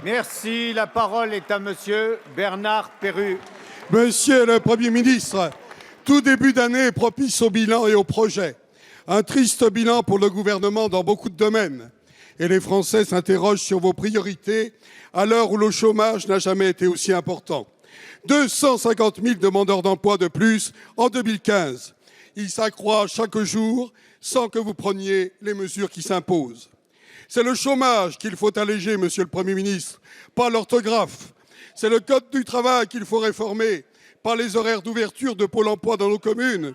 Merci. La parole est à monsieur Bernard Perrut. Monsieur le Premier ministre, tout début d'année est propice au bilan et au projet. Un triste bilan pour le gouvernement dans beaucoup de domaines. Et les Français s'interrogent sur vos priorités à l'heure où le chômage n'a jamais été aussi important. 250 000 demandeurs d'emploi de plus en 2015. Il s'accroît chaque jour sans que vous preniez les mesures qui s'imposent. C'est le chômage qu'il faut alléger, monsieur le Premier ministre, pas l'orthographe. C'est le code du travail qu'il faut réformer, pas les horaires d'ouverture de Pôle emploi dans nos communes.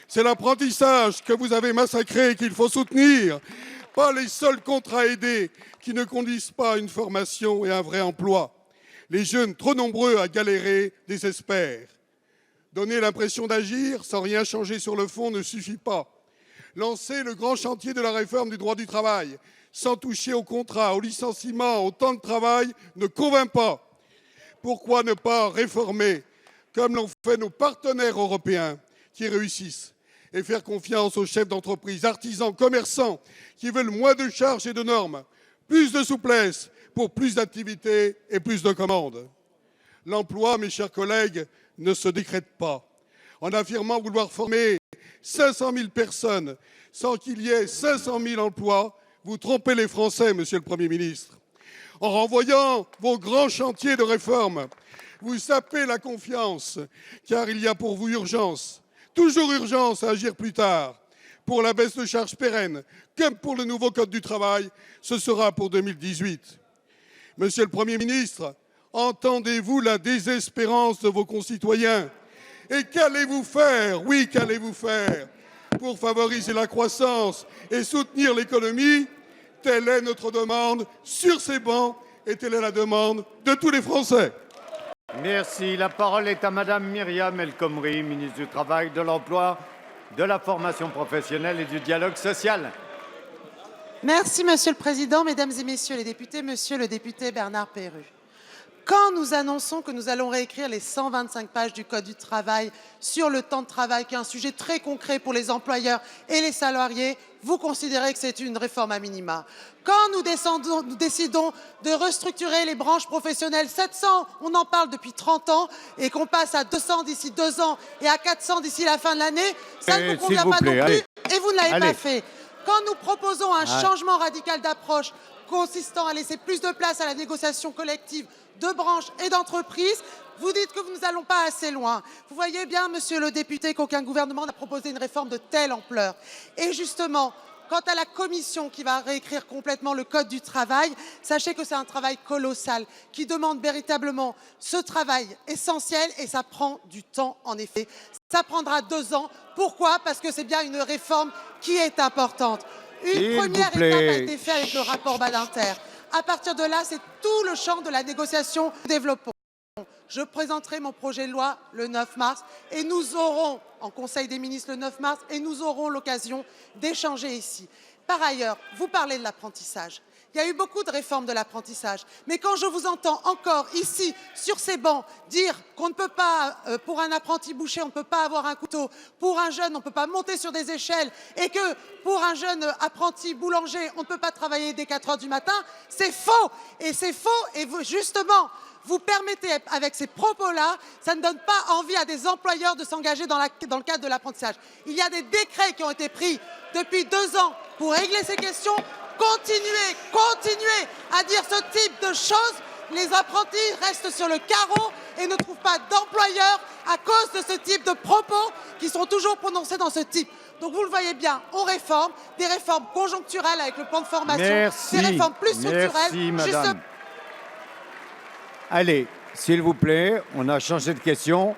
C'est l'apprentissage que vous avez massacré et qu'il faut soutenir, pas les seuls contrats aidés qui ne conduisent pas à une formation et à un vrai emploi. Les jeunes, trop nombreux à galérer, désespèrent. Donner l'impression d'agir sans rien changer sur le fond ne suffit pas. Lancer le grand chantier de la réforme du droit du travail sans toucher au contrat, au licenciement, au temps de travail ne convainc pas. Pourquoi ne pas réformer comme l'ont fait nos partenaires européens qui réussissent et faire confiance aux chefs d'entreprise, artisans, commerçants qui veulent moins de charges et de normes, plus de souplesse pour plus d'activités et plus de commandes. L'emploi, mes chers collègues, ne se décrète pas. En affirmant vouloir former 500 000 personnes sans qu'il y ait 500 000 emplois, vous trompez les Français, monsieur le Premier ministre. En renvoyant vos grands chantiers de réforme, vous sapez la confiance, car il y a pour vous urgence, toujours urgence à agir plus tard. Pour la baisse de charges pérennes, comme pour le nouveau Code du travail, ce sera pour 2018. Monsieur le Premier ministre, entendez-vous la désespérance de vos concitoyens? Et qu'allez-vous faire, oui, qu'allez-vous faire pour favoriser la croissance et soutenir l'économie? Telle est notre demande sur ces bancs et telle est la demande de tous les Français. Merci. La parole est à madame Myriam El Khomri, ministre du Travail, de l'Emploi, de la formation professionnelle et du dialogue social. Merci, Monsieur le Président, Mesdames et Messieurs les députés, Monsieur le député Bernard Perrut. Quand nous annonçons que nous allons réécrire les 125 pages du Code du travail sur le temps de travail, qui est un sujet très concret pour les employeurs et les salariés, vous considérez que c'est une réforme à minima. Quand nous décidons de restructurer les branches professionnelles, 700, on en parle depuis 30 ans, et qu'on passe à 200 d'ici 2 ans et à 400 d'ici la fin de l'année, ça ne vous convient pas non plus, et vous ne l'avez pas fait. Quand nous proposons un changement radical d'approche consistant à laisser plus de place à la négociation collective de branches et d'entreprises, vous dites que nous n'allons pas assez loin. Vous voyez bien, monsieur le député, qu'aucun gouvernement n'a proposé une réforme de telle ampleur. Et justement, quant à la commission qui va réécrire complètement le Code du travail, sachez que c'est un travail colossal qui demande véritablement ce travail essentiel et ça prend du temps en effet. Ça prendra 2 ans. Pourquoi? Parce que c'est bien une réforme qui est importante. Une première étape a été faite avec le rapport Badinter. À partir de là, c'est tout le champ de la négociation que nous développons. Je présenterai mon projet de loi le 9 mars et nous aurons, en Conseil des ministres le 9 mars, et nous aurons l'occasion d'échanger ici. Par ailleurs, vous parlez de l'apprentissage. Il y a eu beaucoup de réformes de l'apprentissage. Mais quand je vous entends encore ici, sur ces bancs, dire qu'on ne peut pas, pour un apprenti boucher, on ne peut pas avoir un couteau, pour un jeune, on ne peut pas monter sur des échelles, et que pour un jeune apprenti boulanger, on ne peut pas travailler dès 4 heures du matin, c'est faux. Et c'est faux, et vous, justement, vous permettez, avec ces propos-là, ça ne donne pas envie à des employeurs de s'engager dans le cadre de l'apprentissage. Il y a des décrets qui ont été pris depuis 2 ans pour régler ces questions. Continuez à dire ce type de choses. Les apprentis restent sur le carreau et ne trouvent pas d'employeurs à cause de ce type de propos qui sont toujours prononcés dans ce type. Donc vous le voyez bien, on réforme, des réformes conjoncturelles avec le plan de formation, des réformes plus structurelles. Merci, madame. Allez, s'il vous plaît, on a changé de question.